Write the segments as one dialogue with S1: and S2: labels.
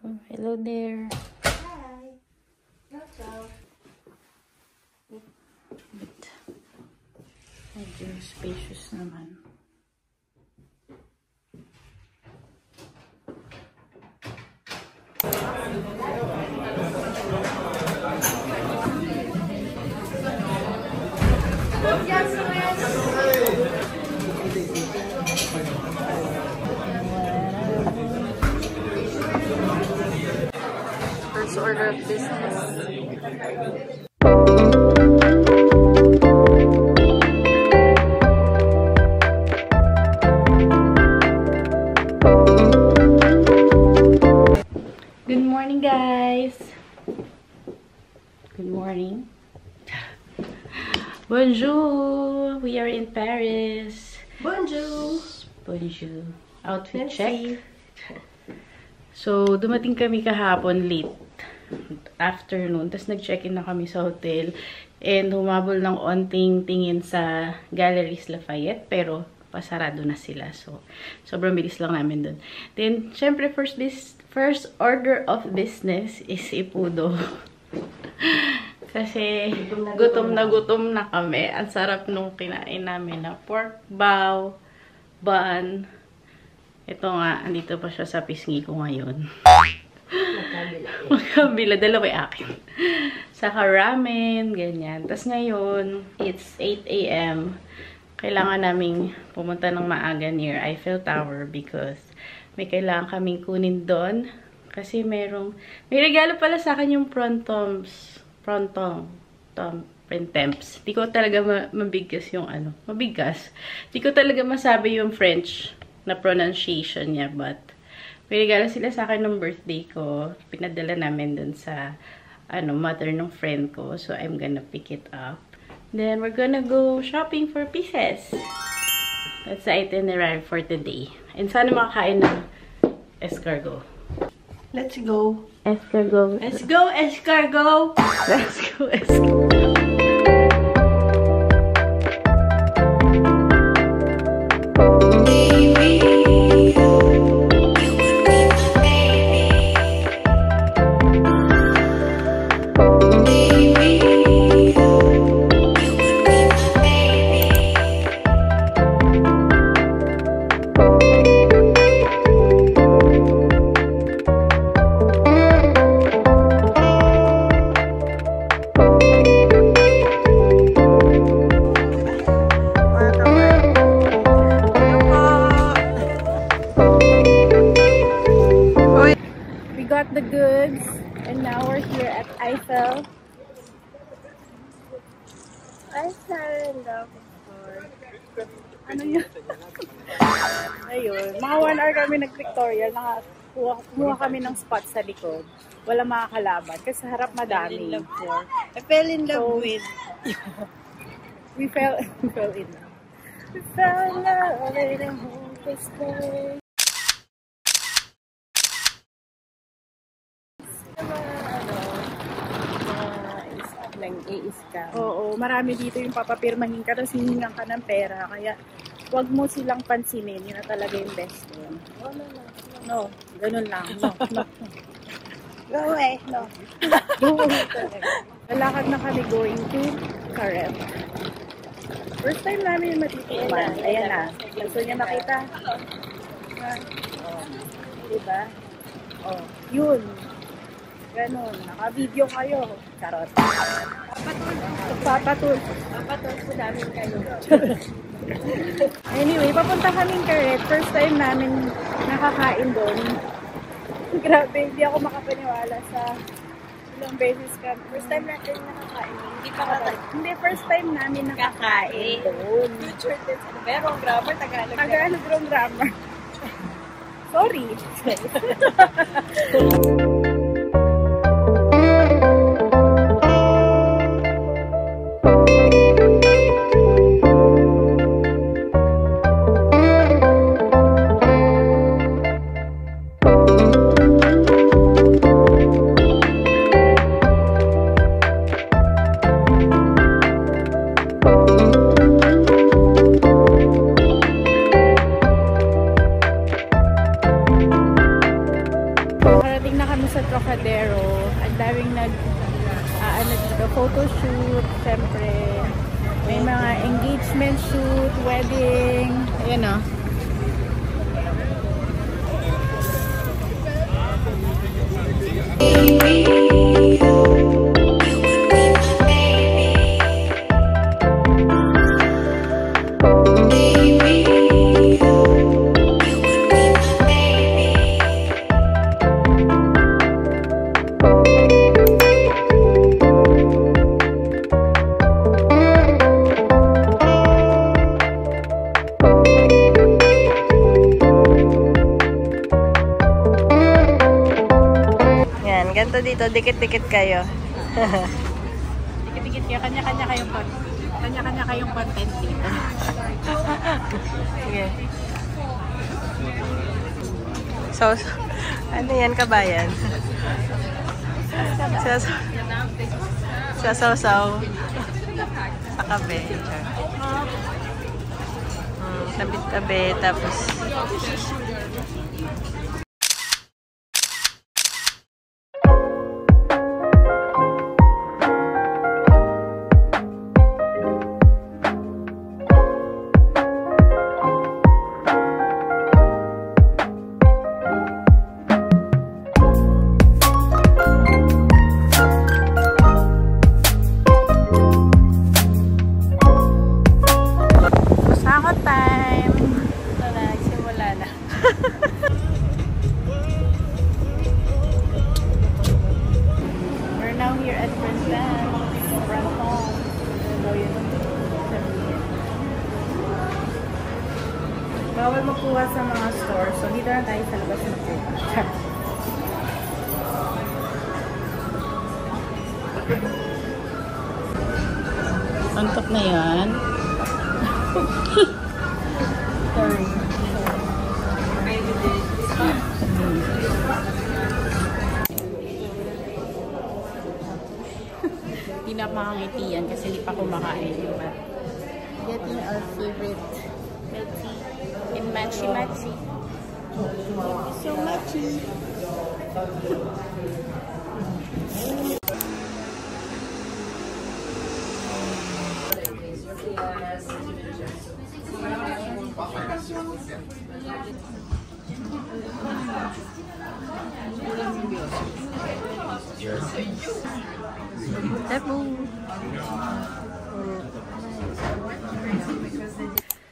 S1: Oh, hello there.
S2: Hi. Welcome.
S1: Medyo spacious naman. First order of business. Good morning, guys. Good morning. Bonjour. We are in Paris.
S2: Bonjour.
S1: Bonjour. Outfit
S2: Merci.
S1: check. So, dumating kami kahapon late afternoon. Tapos nag-check-in na kami sa hotel. And humabol ng onting tingin sa Galeries Lafayette. Pero, pasarado na sila. So, sobrang bilis lang namin dun. Then, syempre, first order of business is Ipudo. Kasi, gutom na kami. Ang sarap nung kinain namin na pork bao, bun. Ito nga, andito pa siya sa pisngi ko ngayon. Magkabila. Dalawa yung akin. Saka ramen, ganyan. Tapos ngayon, it's 8 AM. Kailangan naming pumunta ng maaga near Eiffel Tower because may kailangan kaming kunin doon. Kasi may regalo pala sa akin yung printemps. Di ko talaga mabigas yung ano. Mabigas. Di ko talaga masabi yung French na pronunciation niya, but may regalo sila sa akin ng birthday ko. Pinadala namin dun sa mother ng friend ko. So, I'm gonna pick it up. Then, we're gonna go shopping for pieces. That's the itinerary for today. And sana makakain ng escargot.
S2: Let's go.
S1: Escargot.
S2: Let's go, escargot.
S1: Let's go, escargot. The goods, and now we're here at Eiffel.
S2: I fell in love before.
S1: Ano yun? Ayun, mga 1 hour kami nag-pictorial. Kumuha kami ng spot sa likod. Wala makakalaban kasi sa harap madami.
S2: I fell in love with.
S1: We fell in love. We fell in love in a hopeless place. Oo, marami dito yung papapirmahin ka tapos hihingan ka ng pera. Kaya, wag mo silang pansinin. Yun na talaga yung best one. No, ganun lang. No.
S2: Go away. No.
S1: Lalakad na kami going to Carrel. First time namin yung matitikman. Ayan na. Gusto niya makita? Diba? Oh, yun. Ganun. Naka-video kayo. Charot. Papatul po namin kayo. Anyway, papunta kaming Carrel. First time namin nakakain doon. Grabe, hindi ako makapaniwala sa ilang beses ka.
S2: First time natin nakakain.
S1: Hindi, first time namin nakakain doon.
S2: Future tense. Ano ba? Wrong grammar? Tagalog.
S1: Tagalog, wrong grammar. Sorry. Parating na kami sa Trocadero. Ang daming dito, photo shoot, syempre. May mga engagement shoot, wedding. Ayan o.
S2: Ganto dito, dikit-dikit kayo.
S1: Dikit-dikit kayo, kanya-kanya kayong content dito.
S2: Sige. So, ano yan, kabayan? Sasaw-saw sa kape. Tabi-tabi, tapos bawal magkuha sa mga store. So, dito na tayo sa labas ng store. Antok na yan. Sorry. Hindi na makangiti yan kasi hindi pa kumakain. Diba? Getting our favorite Melty in Machi Machi. So Machi.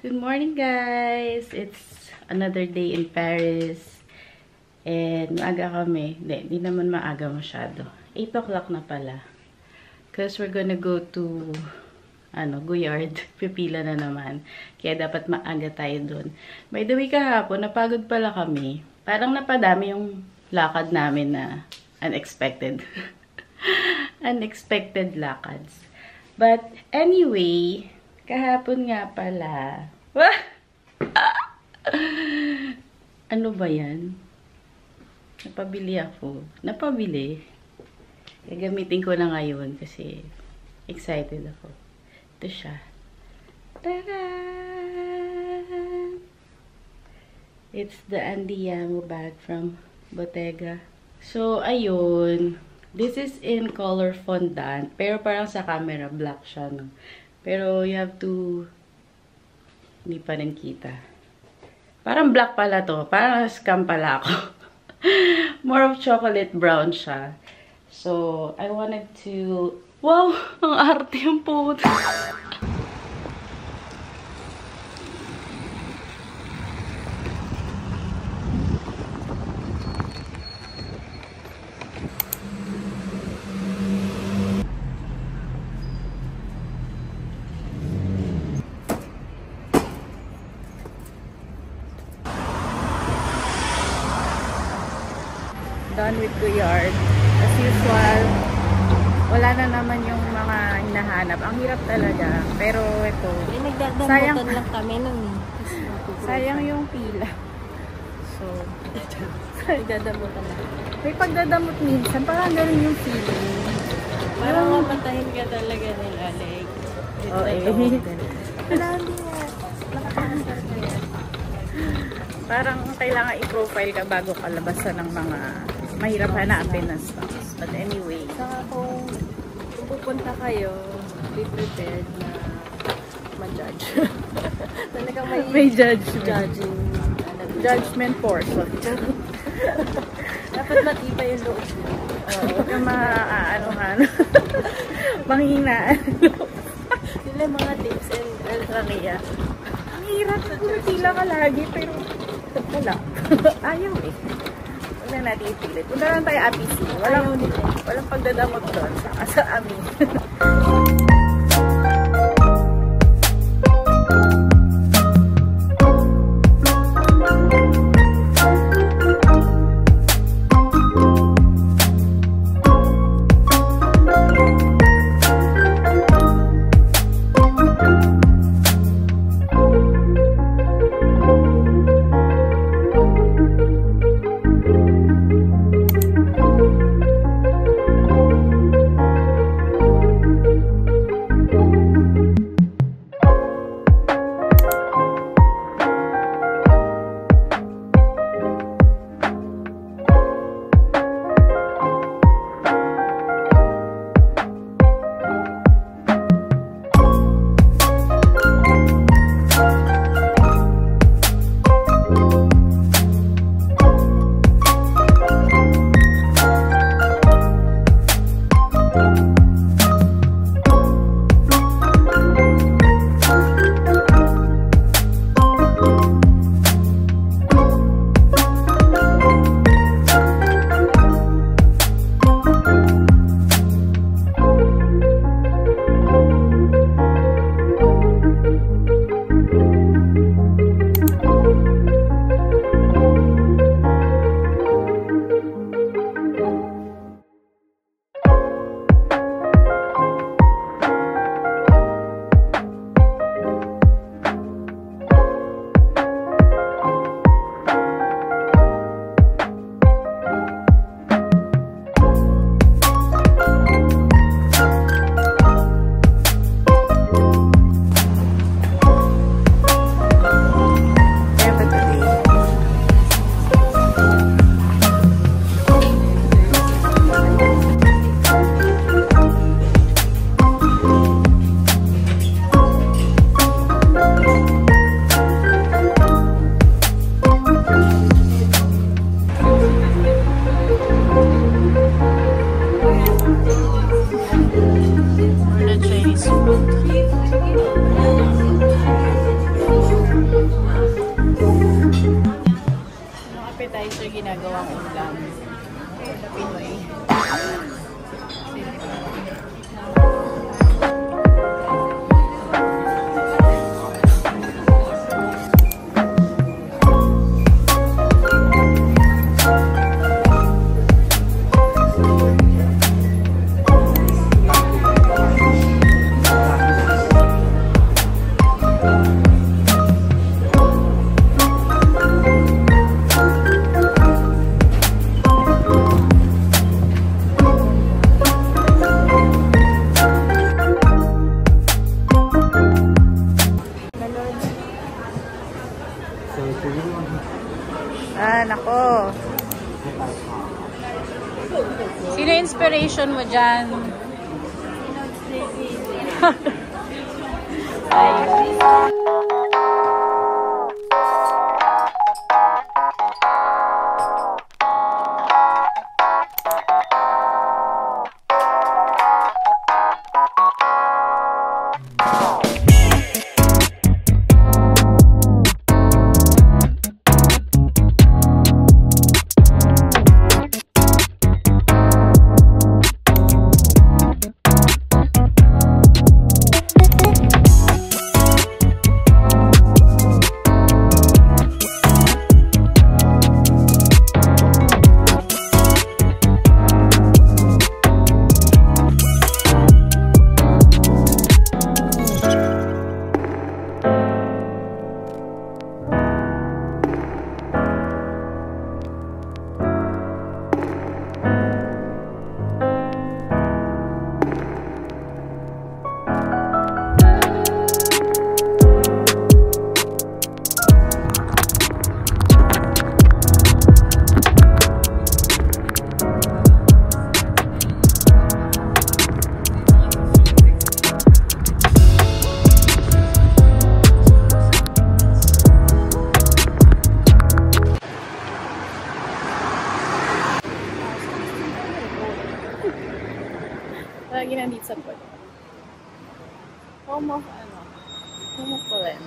S2: Good morning, guys. It's another day in Paris. And maaga kami. Hindi naman maaga masyado. 8 o'clock na pala. Because we're gonna go to Guyard. Pipila na naman. Kaya dapat maaga tayo dun. By the way, kahapon, napagod pala kami. Parang napadami yung lakad namin na unexpected. Unexpected lakads. But anyway, kahapon nga pala. Ano ba yan? Napabili ako. Napabili. Gagamitin ko na ngayon kasi excited ako. Ito siya. Tada! It's the Andiamo bag from Bottega. So, ayun. This is in color fondant. Pero parang sa camera, black siya, no? Pero you have to... Hindi pa rin kita. Parang black pala to. Parang scam pala ako. More of chocolate brown siya. So, I wanted to... Wow! Ang arte yung puto. Done with Guyard. As usual, wala na naman yung mga hinahanap. Ang hirap talaga. Pero ito, nagdadamutan lang kami nun.
S1: Sayang yung pila. So,
S2: Nagdadamutan lang.
S1: may pagdadamot minsan. Parang ganun yung feeling.
S2: Parang mapatahin ka talaga nila. Like,
S1: oh,
S2: Marami nga. Nakakasar ka yan.
S1: Parang kailangan i-profile ka bago ka labasan ng mga mahirap hanapin ng stocks. But anyway.
S2: Saka kung pupunta kayo, be prepared na ma-judge. Talagang
S1: may judgment.
S2: Judgment
S1: portion.
S2: Dapat matibay yung loob mo.
S1: Huwag kang ano-ano. Manghinaan.
S2: Sila yung mga tips and trivia.
S1: Ang hirap. Pila ka lagi, pero wala. Ayaw eh. Huwag na natin ipilit. Punta lang tayo APC. Walang pagdadamot doon sa amin. Appetizer ginagawang ulam. Sa Pinoy. Nako. Sino inspiration mo dyan? Ay. lagi nandito sa pod. Home of ano? Home of Poland.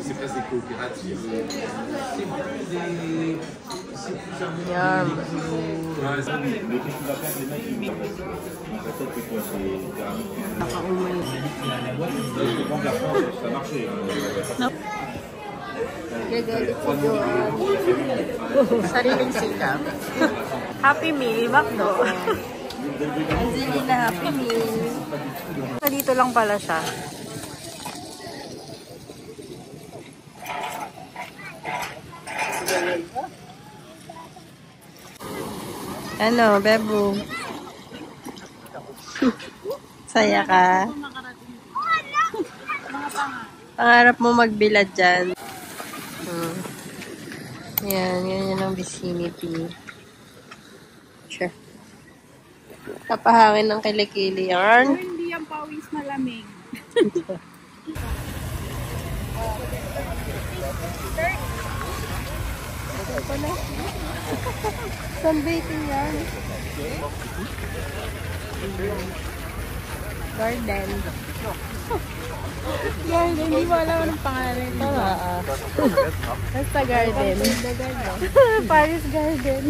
S3: C'est pas des coopératives. C'est plus des. C'est plus un monde.
S2: Yum.
S3: Ouais, ça.
S4: Mais qu'est-ce que tu vas faire les mecs? La tête, c'est quoi? C'est céramique. Je comprends que la France, ça a marché.
S2: Gagalit si Joan. Sariling sika. Happy Meal, McDo. Angelina Happy Meal. Dito lang pala siya. Ano, Bebu? Saya ka? Pangarap mo magbilad dyan. Yan, yan ang vicinity. Sure. Kapahangin ng kilikili yarn.
S1: Hindi ang pawis malamig.
S2: Sunbathing yan. Garden.
S1: Garden, hindi mo alam anong pangalan ito. Basta garden.
S2: Paris Garden.